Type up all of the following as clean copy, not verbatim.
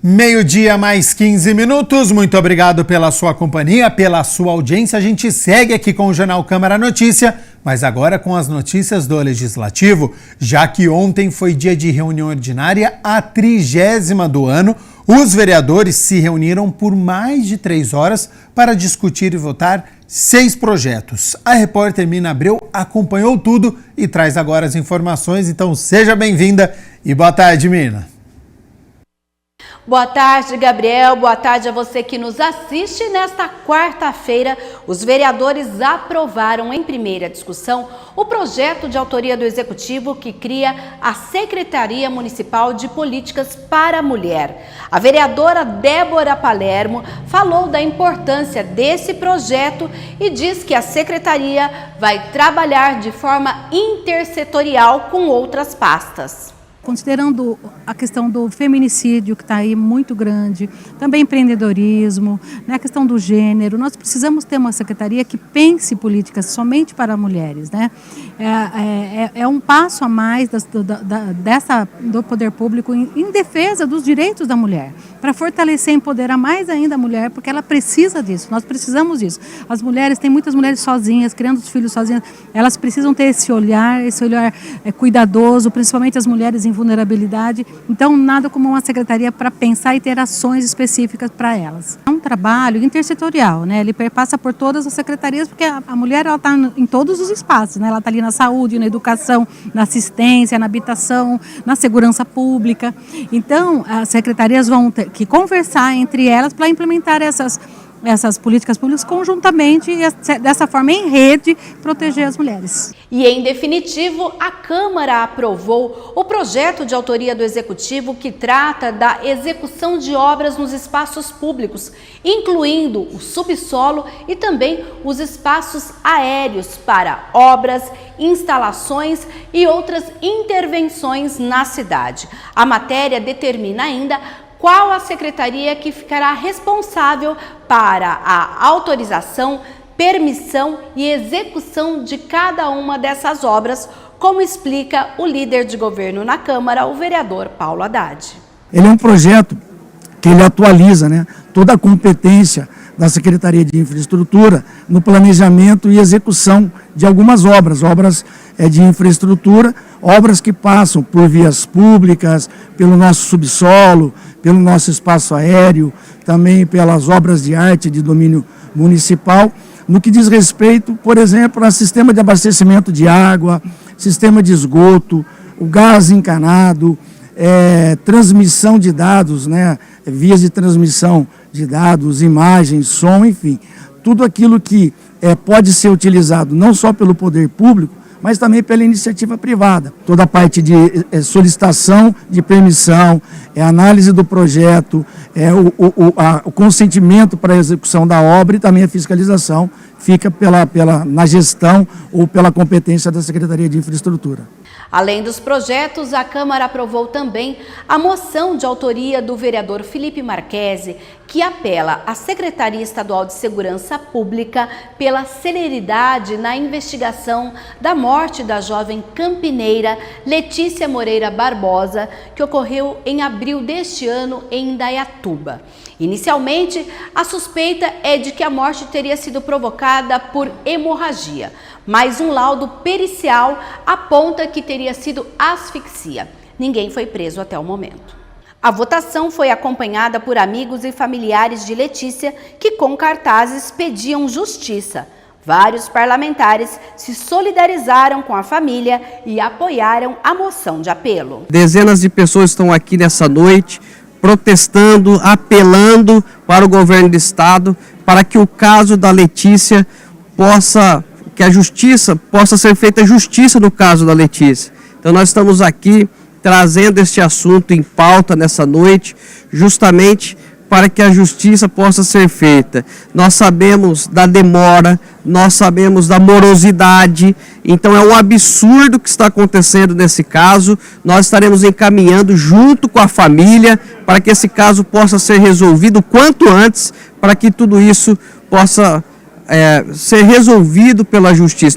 Meio-dia mais 15 minutos, muito obrigado pela sua companhia, pela sua audiência. A gente segue aqui com o Jornal Câmara Notícia, mas agora com as notícias do Legislativo, já que ontem foi dia de reunião ordinária, a 30ª do ano. Os vereadores se reuniram por mais de 3 horas para discutir e votar 6 projetos. A repórter Mina Abreu acompanhou tudo e traz agora as informações, então seja bem-vinda e boa tarde, Mina. Boa tarde, Gabriel. Boa tarde a você que nos assiste. Nesta quarta-feira, os vereadores aprovaram em primeira discussão o projeto de autoria do Executivo que cria a Secretaria Municipal de Políticas para a Mulher. A vereadora Débora Palermo falou da importância desse projeto e diz que a Secretaria vai trabalhar de forma intersetorial com outras pastas. Considerando a questão do feminicídio, que está aí muito grande, também empreendedorismo, né, a questão do gênero, nós precisamos ter uma secretaria que pense políticas somente para mulheres, né? É um passo a mais do poder público em defesa dos direitos da mulher, para fortalecer e empoderar mais ainda a mulher, porque ela precisa disso, nós precisamos disso. As mulheres, tem muitas mulheres sozinhas, criando os filhos sozinhas, elas precisam ter esse olhar cuidadoso, principalmente as mulheres em vulnerabilidade, então nada como uma secretaria para pensar e ter ações específicas para elas. É um trabalho intersetorial, né? Ele perpassa por todas as secretarias, porque a mulher está em todos os espaços, né? Ela está ali na saúde, na educação, na assistência, na habitação, na segurança pública. Então, as secretarias vão ter que conversar entre elas para implementar essas políticas públicas conjuntamente e dessa forma em rede proteger as mulheres. E em definitivo, a Câmara aprovou o projeto de autoria do Executivo que trata da execução de obras nos espaços públicos, incluindo o subsolo e também os espaços aéreos para obras, instalações e outras intervenções na cidade. A matéria determina ainda qual a secretaria que ficará responsável para a autorização, permissão e execução de cada uma dessas obras, como explica o líder de governo na Câmara, o vereador Paulo Haddad. Ele é um projeto que ele atualiza, né, toda a competência da Secretaria de Infraestrutura no planejamento e execução de algumas obras de infraestrutura, obras que passam por vias públicas, pelo nosso subsolo, pelo nosso espaço aéreo, também pelas obras de arte de domínio municipal, no que diz respeito, por exemplo, a sistema de abastecimento de água, sistema de esgoto, o gás encanado, transmissão de dados, né, vias de transmissão de dados, imagens, som, enfim, tudo aquilo que pode ser utilizado não só pelo poder público, mas também pela iniciativa privada. Toda a parte de solicitação de permissão, análise do projeto, o consentimento para a execução da obra e também a fiscalização fica na gestão ou pela competência da Secretaria de Infraestrutura. Além dos projetos, a Câmara aprovou também a moção de autoria do vereador Felipe Marquesi, que apela à Secretaria Estadual de Segurança Pública pela celeridade na investigação da morte da jovem campineira Letícia Moreira Barbosa, que ocorreu em abril deste ano em Indaiatuba. Inicialmente, a suspeita é de que a morte teria sido provocada por hemorragia, mas um laudo pericial aponta que teria sido asfixia. Ninguém foi preso até o momento. A votação foi acompanhada por amigos e familiares de Letícia, que com cartazes pediam justiça. Vários parlamentares se solidarizaram com a família e apoiaram a moção de apelo. Dezenas de pessoas estão aqui nessa noite protestando, apelando para o governo do estado para que o caso da Letícia que a justiça possa ser feita justiça no caso da Letícia. Então nós estamos aqui trazendo este assunto em pauta nessa noite, justamente para que a justiça possa ser feita. Nós sabemos da demora, nós sabemos da morosidade, então é um absurdo o que está acontecendo nesse caso. Nós estaremos encaminhando junto com a família para que esse caso possa ser resolvido o quanto antes, para que tudo isso possa ser resolvido pela justiça.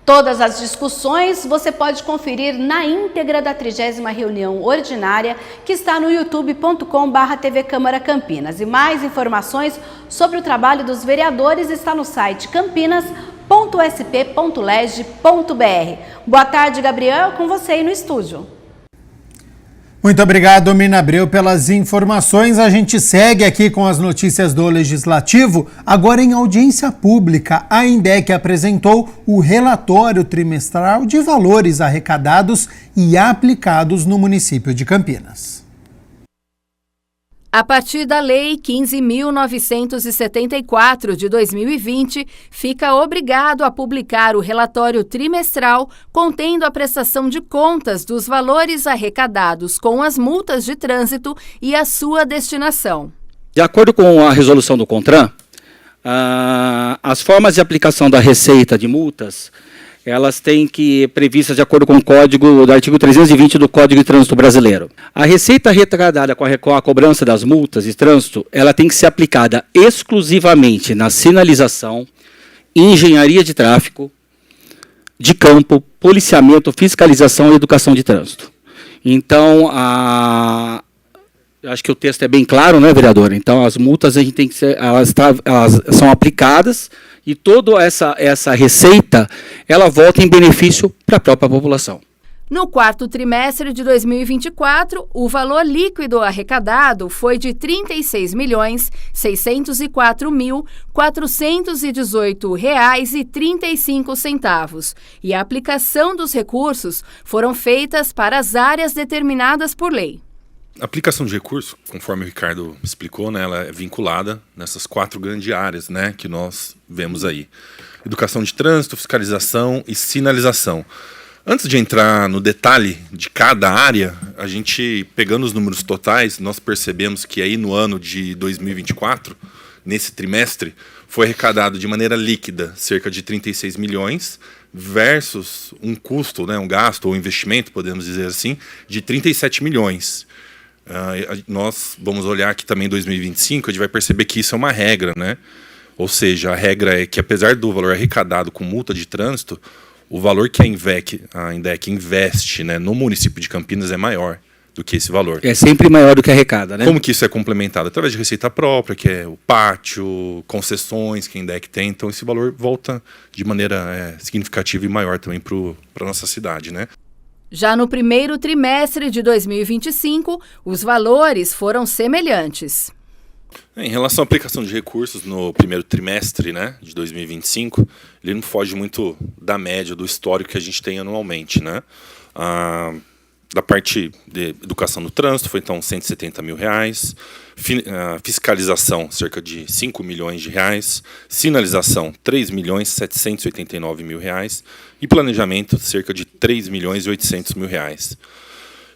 Todas as discussões você pode conferir na íntegra da 30ª reunião ordinária, que está no youtube.com/TV Câmara Campinas. E mais informações sobre o trabalho dos vereadores está no site campinas.sp.leg.br. Boa tarde, Gabriel, com você aí no estúdio. Muito obrigado, Mina Abreu, pelas informações. A gente segue aqui com as notícias do Legislativo. Agora, em audiência pública, a INDEC apresentou o relatório trimestral de valores arrecadados e aplicados no município de Campinas. A partir da Lei 15.974 de 2020, fica obrigado a publicar o relatório trimestral contendo a prestação de contas dos valores arrecadados com as multas de trânsito e a sua destinação. De acordo com a resolução do CONTRAN, as formas de aplicação da receita de multas, elas têm que previstas de acordo com o código do artigo 320 do Código de Trânsito Brasileiro. A receita arrecadada com a cobrança das multas de trânsito, ela tem que ser aplicada exclusivamente na sinalização, engenharia de tráfego, de campo, policiamento, fiscalização e educação de trânsito. Então, acho que o texto é bem claro, né, vereador? Então, as multas a gente tem que ser, elas são aplicadas e toda essa receita, ela volta em benefício para a própria população. No quarto trimestre de 2024, o valor líquido arrecadado foi de R$ 36.604.418,35 e a aplicação dos recursos foram feitas para as áreas determinadas por lei. A aplicação de recurso, conforme o Ricardo explicou, né, ela é vinculada nessas 4 grandes áreas, né, que nós vemos aí. Educação de trânsito, fiscalização e sinalização. Antes de entrar no detalhe de cada área, a gente, pegando os números totais, nós percebemos que aí no ano de 2024, nesse trimestre, foi arrecadado de maneira líquida cerca de 36 milhões, versus um custo, né, um gasto ou investimento, podemos dizer assim, de 37 milhões. Nós vamos olhar aqui também em 2025, a gente vai perceber que isso é uma regra, né? Ou seja, a regra é que apesar do valor arrecadado com multa de trânsito, o valor que a INDEC investe, né, no município de Campinas é maior do que esse valor. É sempre maior do que a arrecada, né? Como que isso é complementado? Através de receita própria, que é o pátio, concessões que a INDEC tem, então esse valor volta de maneira significativa e maior também para a nossa cidade, né? Já no primeiro trimestre de 2025, os valores foram semelhantes. Em relação à aplicação de recursos no primeiro trimestre, né, de 2025, ele não foge muito da média, do histórico que a gente tem anualmente, né? Da parte de educação no trânsito foi então R$ 170 mil, fiscalização cerca de R$ 5 milhões, sinalização R$ 3.789.000 e planejamento cerca de R$ 3.800.000.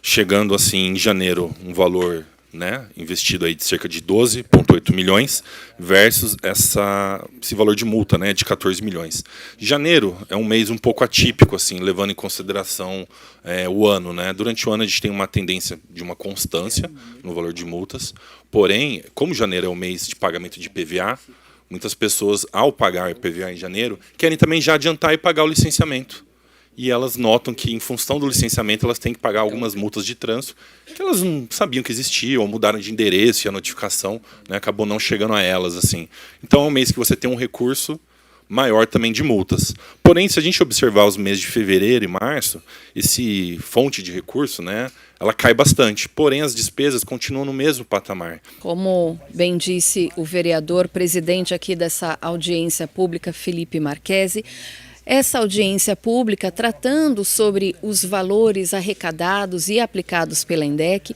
Chegando assim em janeiro um valor, né, investido aí de cerca de 12,8 milhões versus esse valor de multa, né, de 14 milhões. Janeiro é um mês um pouco atípico, assim, levando em consideração o ano, né? Durante o ano a gente tem uma tendência de uma constância no valor de multas, porém, como janeiro é o mês de pagamento de IPVA, muitas pessoas, ao pagar IPVA em janeiro, querem também já adiantar e pagar o licenciamento. E elas notam que, em função do licenciamento, elas têm que pagar algumas multas de trânsito que elas não sabiam que existiam, ou mudaram de endereço e a notificação, né, acabou não chegando a elas, assim. Então é um mês que você tem um recurso maior também de multas. Porém, se a gente observar os meses de fevereiro e março, esse fonte de recurso, né, ela cai bastante. Porém, as despesas continuam no mesmo patamar. Como bem disse o vereador, presidente aqui dessa audiência pública, Felipe Marchese, essa audiência pública, tratando sobre os valores arrecadados e aplicados pela INDEC,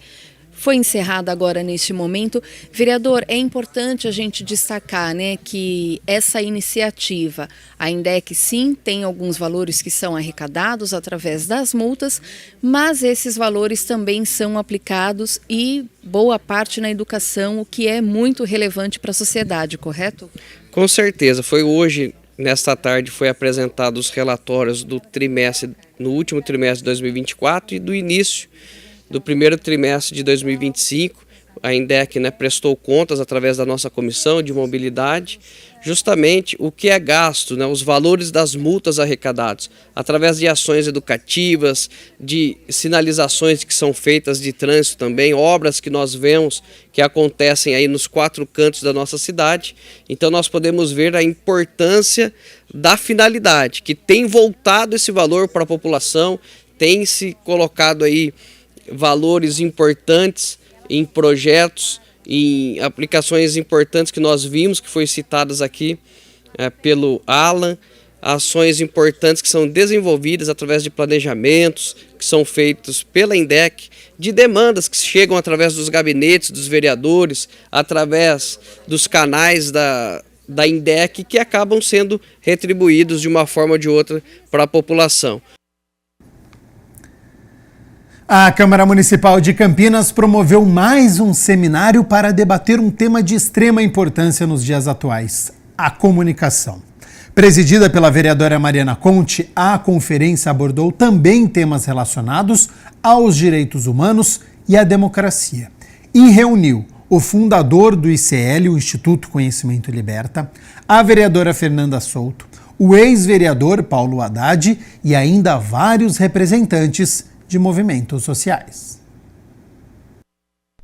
foi encerrada agora neste momento. Vereador, é importante a gente destacar, né, que essa iniciativa, a INDEC sim tem alguns valores que são arrecadados através das multas, mas esses valores também são aplicados e boa parte na educação, o que é muito relevante para a sociedade, correto? Com certeza, foi hoje... Nesta tarde foi apresentado os relatórios do trimestre, no último trimestre de 2024 e do início do primeiro trimestre de 2025, a INDEC, né, prestou contas através da nossa comissão de mobilidade, justamente o que é gasto, né, os valores das multas arrecadadas, através de ações educativas, de sinalizações que são feitas de trânsito também, obras que nós vemos que acontecem aí nos 4 cantos da nossa cidade. Então nós podemos ver a importância da finalidade, que tem voltado esse valor para a população, tem se colocado aí valores importantes em projetos, em aplicações importantes que nós vimos, que foi citadas aqui pelo Alan, ações importantes que são desenvolvidas através de planejamentos, que são feitos pela INDEC, de demandas que chegam através dos gabinetes dos vereadores, através dos canais da INDEC, que acabam sendo retribuídos de uma forma ou de outra para a população. A Câmara Municipal de Campinas promoveu mais um seminário para debater um tema de extrema importância nos dias atuais: a comunicação. Presidida pela vereadora Mariana Conte, a conferência abordou também temas relacionados aos direitos humanos e à democracia e reuniu o fundador do ICL, o Instituto Conhecimento Liberta, a vereadora Fernanda Souto, o ex-vereador Paulo Haddad e ainda vários representantes de movimentos sociais.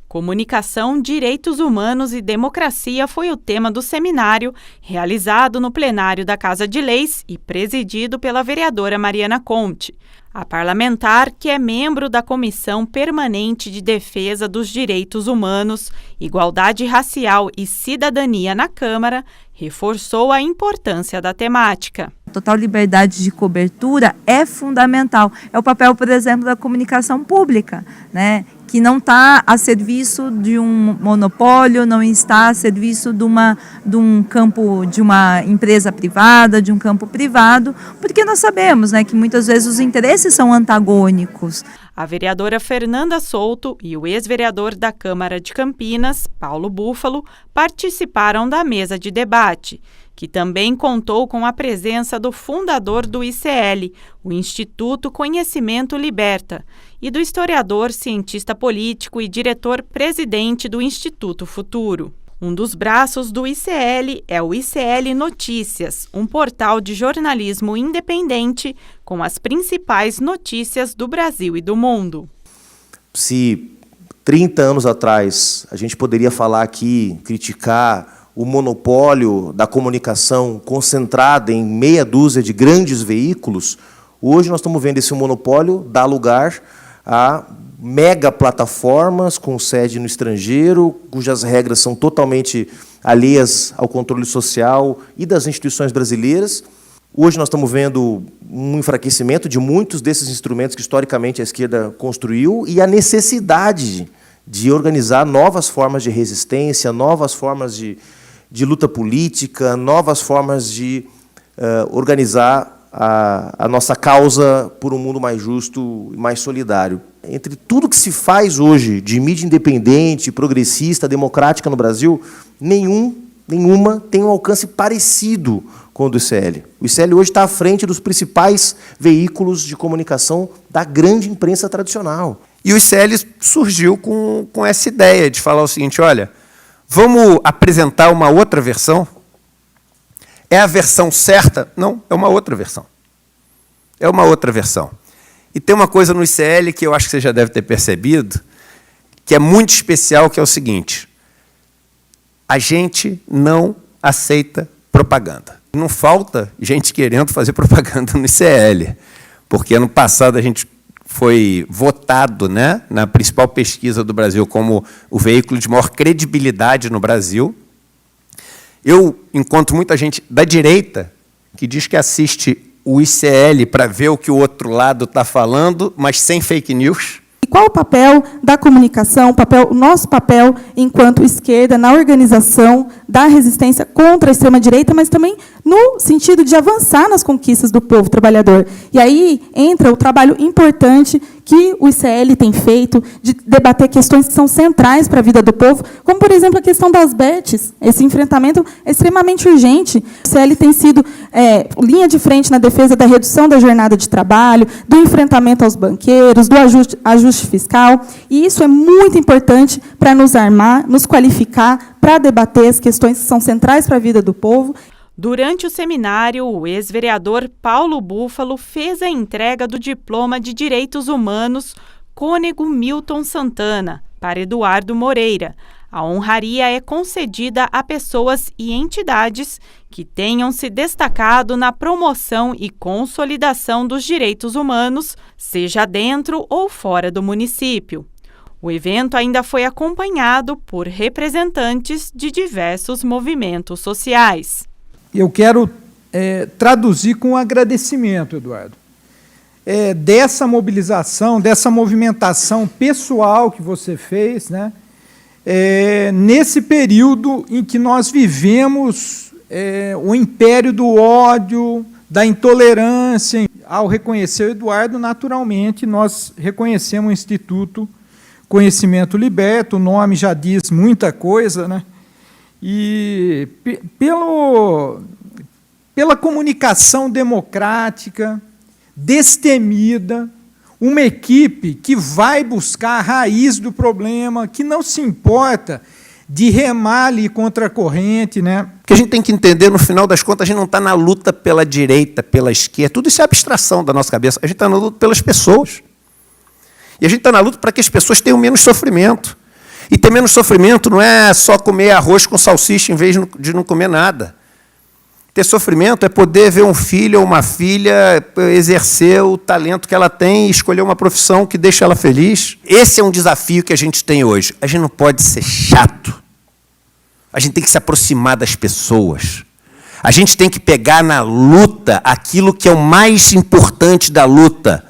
Comunicação, direitos humanos e democracia foi o tema do seminário realizado no plenário da Casa de Leis e presidido pela vereadora Mariana Conte. A parlamentar, que é membro da Comissão Permanente de Defesa dos Direitos Humanos, Igualdade Racial e Cidadania na Câmara, reforçou a importância da temática. Total liberdade de cobertura é fundamental. É o papel, por exemplo, da comunicação pública, né? Que não está a serviço de um monopólio, não está a serviço de um campo, de uma empresa privada, de um campo privado, porque nós sabemos, né, que muitas vezes os interesses são antagônicos. A vereadora Fernanda Souto e o ex-vereador da Câmara de Campinas, Paulo Búfalo, participaram da mesa de debate, que também contou com a presença do fundador do ICL, o Instituto Conhecimento Liberta, e do historiador, cientista político e diretor-presidente do Instituto Futuro. Um dos braços do ICL é o ICL Notícias, um portal de jornalismo independente com as principais notícias do Brasil e do mundo. Se 30 anos atrás a gente poderia falar aqui, criticar o monopólio da comunicação concentrada em meia dúzia de grandes veículos, hoje nós estamos vendo esse monopólio dar lugar a mega plataformas com sede no estrangeiro, cujas regras são totalmente alheias ao controle social e das instituições brasileiras. Hoje nós estamos vendo um enfraquecimento de muitos desses instrumentos que historicamente a esquerda construiu e a necessidade de organizar novas formas de resistência, novas formas de luta política, novas formas de organizar a nossa causa por um mundo mais justo e mais solidário. Entre tudo que se faz hoje de mídia independente, progressista, democrática no Brasil, nenhuma tem um alcance parecido com o do ICL. O ICL hoje está à frente dos principais veículos de comunicação da grande imprensa tradicional. E o ICL surgiu com essa ideia de falar o seguinte: olha, vamos apresentar uma outra versão? É a versão certa? Não, é uma outra versão. É uma outra versão. E tem uma coisa no ICL que eu acho que você já deve ter percebido, que é muito especial, que é o seguinte: a gente não aceita propaganda. Não falta gente querendo fazer propaganda no ICL, porque ano passado a gente foi votado, né, na principal pesquisa do Brasil como o veículo de maior credibilidade no Brasil. Eu encontro muita gente da direita que diz que assiste o ICL para ver o que o outro lado está falando, mas sem fake news. E qual o papel da comunicação, o nosso papel enquanto esquerda na organização da resistência contra a extrema-direita, mas também no sentido de avançar nas conquistas do povo trabalhador. E aí entra o trabalho importante que o ICL tem feito de debater questões que são centrais para a vida do povo, como, por exemplo, a questão das bets. Esse enfrentamento é extremamente urgente. O ICL tem sido linha de frente na defesa da redução da jornada de trabalho, do enfrentamento aos banqueiros, do ajuste fiscal, e isso é muito importante para nos armar, nos qualificar, para debater as questões que são centrais para a vida do povo. Durante o seminário, o ex-vereador Paulo Búfalo fez a entrega do Diploma de Direitos Humanos Cônego Milton Santana para Eduardo Moreira. A honraria é concedida a pessoas e entidades que tenham se destacado na promoção e consolidação dos direitos humanos, seja dentro ou fora do município. O evento ainda foi acompanhado por representantes de diversos movimentos sociais. Eu quero traduzir com agradecimento, Eduardo, dessa mobilização, dessa movimentação pessoal que você fez, né? Nesse período em que nós vivemos o império do ódio, da intolerância. Ao reconhecer o Eduardo, naturalmente, nós reconhecemos o Instituto Conhecimento Liberta, o nome já diz muita coisa, né? E pela comunicação democrática, destemida, uma equipe que vai buscar a raiz do problema, que não se importa de remar ali contra a corrente, né? Porque a gente tem que entender, no final das contas, a gente não está na luta pela direita, pela esquerda, tudo isso é abstração da nossa cabeça, a gente está na luta pelas pessoas. E a gente está na luta para que as pessoas tenham menos sofrimento. E ter menos sofrimento não é só comer arroz com salsicha em vez de não comer nada. Ter sofrimento é poder ver um filho ou uma filha exercer o talento que ela tem e escolher uma profissão que deixa ela feliz. Esse é um desafio que a gente tem hoje. A gente não pode ser chato. A gente tem que se aproximar das pessoas. A gente tem que pegar na luta aquilo que é o mais importante da luta.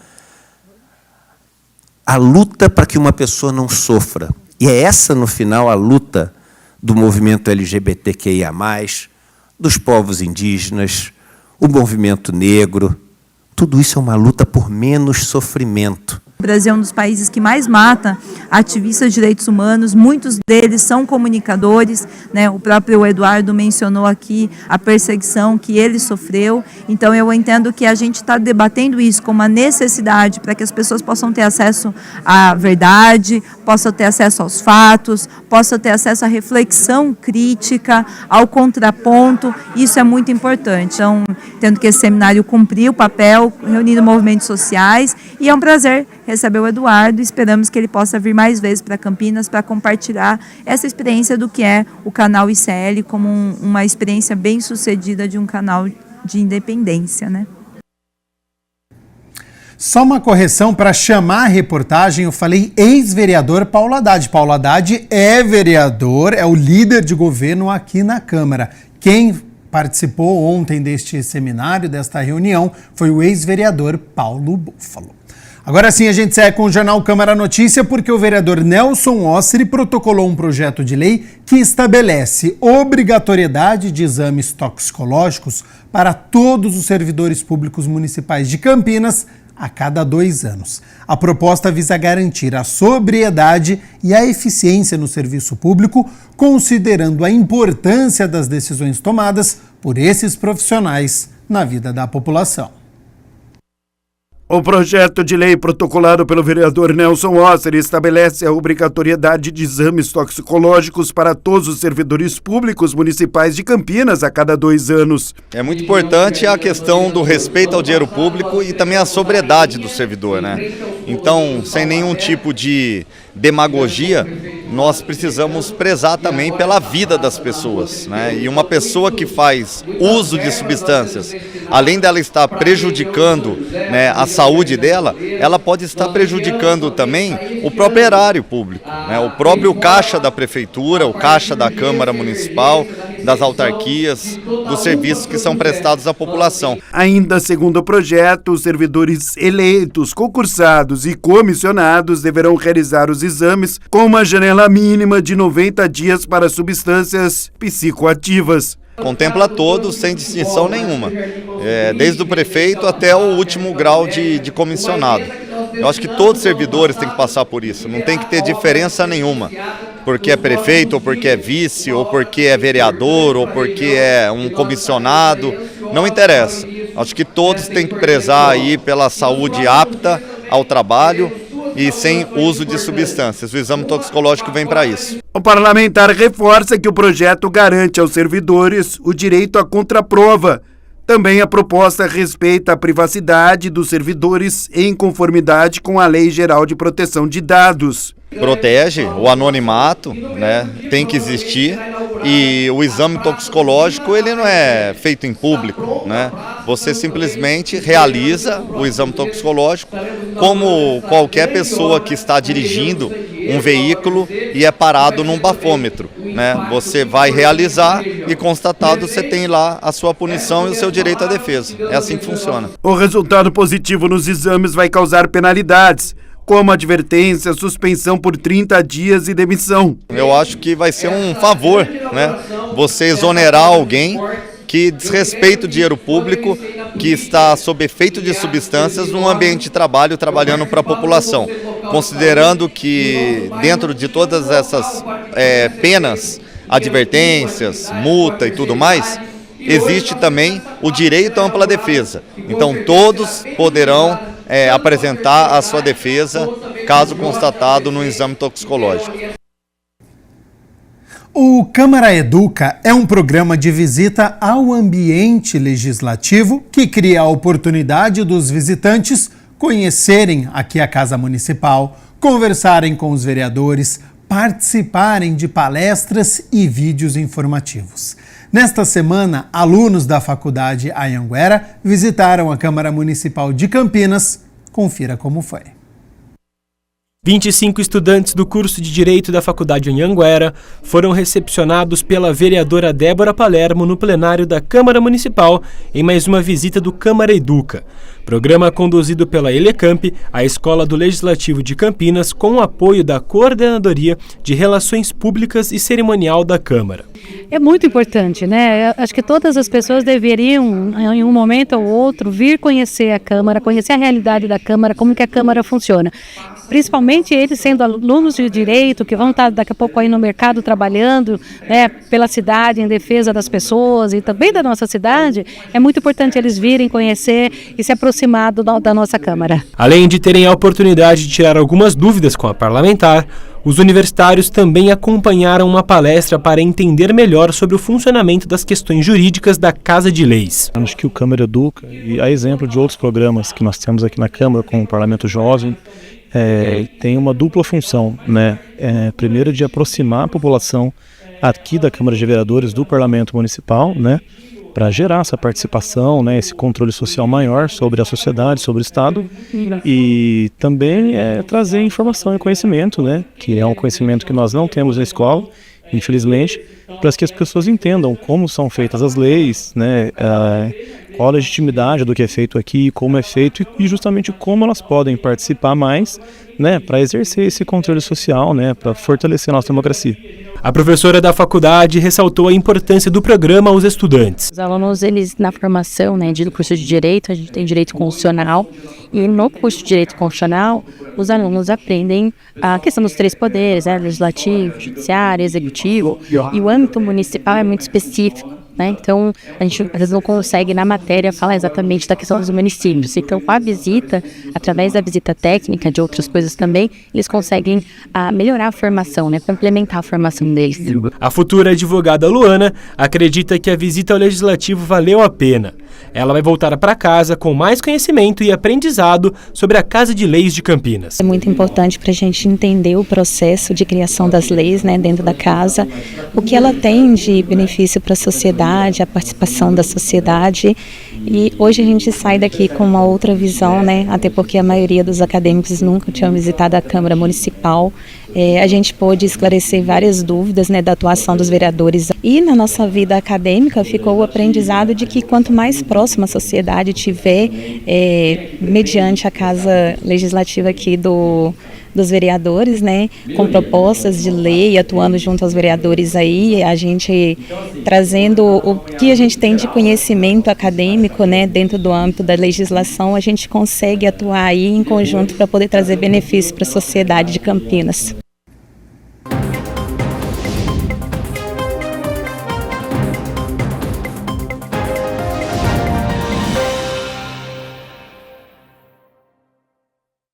A luta para que uma pessoa não sofra. E é essa, no final, a luta do movimento LGBTQIA+, dos povos indígenas, o movimento negro. Tudo isso é uma luta por menos sofrimento. O Brasil é um dos países que mais mata ativistas de direitos humanos, muitos deles são comunicadores, né? O próprio Eduardo mencionou aqui a perseguição que ele sofreu, então eu entendo que a gente está debatendo isso como uma necessidade para que as pessoas possam ter acesso à verdade, possam ter acesso aos fatos, possam ter acesso à reflexão crítica, ao contraponto, isso é muito importante. Então, entendo que esse seminário cumpriu o papel, reunindo movimentos sociais, e é um prazer receber o Eduardo, esperamos que ele possa vir mais vezes para Campinas para compartilhar essa experiência do que é o canal ICL como uma experiência bem sucedida de um canal de independência, né? Só uma correção para chamar a reportagem, eu falei ex-vereador Paulo Haddad. Paulo Haddad é vereador, é o líder de governo aqui na Câmara. Quem participou ontem deste seminário, desta reunião, foi o ex-vereador Paulo Búfalo. Agora sim, a gente segue com o Jornal Câmara Notícia, porque o vereador Nelson Osseri protocolou um projeto de lei que estabelece obrigatoriedade de exames toxicológicos para todos os servidores públicos municipais de Campinas a cada 2 anos. A proposta visa garantir a sobriedade e a eficiência no serviço público, considerando a importância das decisões tomadas por esses profissionais na vida da população. O projeto de lei protocolado pelo vereador Nelson Osseri estabelece a obrigatoriedade de exames toxicológicos para todos os servidores públicos municipais de Campinas a cada 2 anos. É muito importante a questão do respeito ao dinheiro público e também a sobriedade do servidor, né? Então, sem nenhum tipo de demagogia, nós precisamos prezar também pela vida das pessoas, né? E uma pessoa que faz uso de substâncias, além dela estar prejudicando, né, a saúde dela, ela pode estar prejudicando também o próprio erário público, né? O próprio caixa da prefeitura, o caixa da Câmara Municipal, das autarquias, dos serviços que são prestados à população. Ainda segundo o projeto, os servidores eleitos, concursados e comissionados deverão realizar os exames com uma janela mínima de 90 dias para substâncias psicoativas. Contempla todos sem distinção nenhuma, desde o prefeito até o último grau de comissionado. Eu acho que todos os servidores têm que passar por isso, não tem que ter diferença nenhuma, porque é prefeito, ou porque é vice, ou porque é vereador, ou porque é um comissionado, não interessa. Acho que todos têm que prezar aí pela saúde apta ao trabalho e sem uso de substâncias. O exame toxicológico vem para isso. O parlamentar reforça que o projeto garante aos servidores o direito à contraprova. Também a proposta respeita a privacidade dos servidores em conformidade com a Lei Geral de Proteção de Dados. Protege o anonimato, né? Tem que existir, e o exame toxicológico ele não é feito em público, né? Você simplesmente realiza o exame toxicológico como qualquer pessoa que está dirigindo um veículo e é parado num bafômetro, né? Você vai realizar e constatado você tem lá a sua punição e o seu direito à defesa. É assim que funciona. O resultado positivo nos exames vai causar penalidades, como advertência, suspensão por 30 dias e demissão. Eu acho que vai ser um favor, né? Você exonerar alguém que desrespeita o dinheiro público, que está sob efeito de substâncias num ambiente de trabalho, trabalhando para a população. Considerando que dentro de todas essas penas, advertências, multa e tudo mais, existe também o direito à ampla defesa. Então todos poderão apresentar a sua defesa, caso constatado no exame toxicológico. O Câmara Educa é um programa de visita ao ambiente legislativo que cria a oportunidade dos visitantes conhecerem aqui a Casa Municipal, conversarem com os vereadores, participarem de palestras e vídeos informativos. Nesta semana, alunos da Faculdade Anhanguera visitaram a Câmara Municipal de Campinas. Confira como foi. 25 estudantes do curso de Direito da Faculdade Anhanguera foram recepcionados pela vereadora Débora Palermo no plenário da Câmara Municipal em mais uma visita do Câmara Educa, programa conduzido pela Elecamp, a Escola do Legislativo de Campinas, com o apoio da Coordenadoria de Relações Públicas e Cerimonial da Câmara. É muito importante, né? Acho que todas as pessoas deveriam, em um momento ou outro, vir conhecer a Câmara, conhecer a realidade da Câmara, como que a Câmara funciona. Principalmente eles sendo alunos de direito, que vão estar daqui a pouco aí no mercado trabalhando, né, pela cidade, em defesa das pessoas e também da nossa cidade, é muito importante eles virem conhecer e se aproximar da nossa Câmara. Além de terem a oportunidade de tirar algumas dúvidas com a parlamentar, os universitários também acompanharam uma palestra para entender melhor sobre o funcionamento das questões jurídicas da Casa de Leis. Acho que o Câmara Educa, e a exemplo de outros programas que nós temos aqui na Câmara, como o Parlamento Jovem, tem uma dupla função, né? Primeiro, de aproximar a população aqui da Câmara de Vereadores do Parlamento Municipal, né? Para gerar essa participação, né? Esse controle social maior sobre a sociedade, sobre o Estado, e também trazer informação e conhecimento, né? Que é um conhecimento que nós não temos na escola, infelizmente, para que as pessoas entendam como são feitas as leis, né? Qual a legitimidade do que é feito aqui, como é feito e justamente como elas podem participar mais, né, para exercer esse controle social, né, para fortalecer a nossa democracia. A professora da faculdade ressaltou a importância do programa aos estudantes. Os alunos, eles na formação, né, do curso de Direito, a gente tem Direito Constitucional, e no curso de Direito Constitucional, os alunos aprendem a questão dos três poderes, né, Legislativo, Judiciário, Executivo, e o âmbito municipal é muito específico. Né? Então, a gente às vezes não consegue na matéria falar exatamente da questão dos municípios. Então, com a visita, através da visita técnica, de outras coisas também, eles conseguem melhorar a formação, né? Complementar a formação deles. A futura advogada Luana acredita que a visita ao Legislativo valeu a pena. Ela vai voltar para casa com mais conhecimento e aprendizado sobre a Casa de Leis de Campinas. É muito importante para a gente entender o processo de criação das leis, né, dentro da casa, o que ela tem de benefício para a sociedade, a participação da sociedade, e hoje a gente sai daqui com uma outra visão, né? Até porque a maioria dos acadêmicos nunca tinham visitado a Câmara Municipal. A gente pôde esclarecer várias dúvidas, né, da atuação dos vereadores, e na nossa vida acadêmica ficou o aprendizado de que quanto mais próxima a sociedade tiver, mediante a Casa Legislativa aqui dos vereadores, né, com propostas de lei, atuando junto aos vereadores aí, a gente trazendo o que a gente tem de conhecimento acadêmico, né, dentro do âmbito da legislação, a gente consegue atuar aí em conjunto para poder trazer benefícios para a sociedade de Campinas.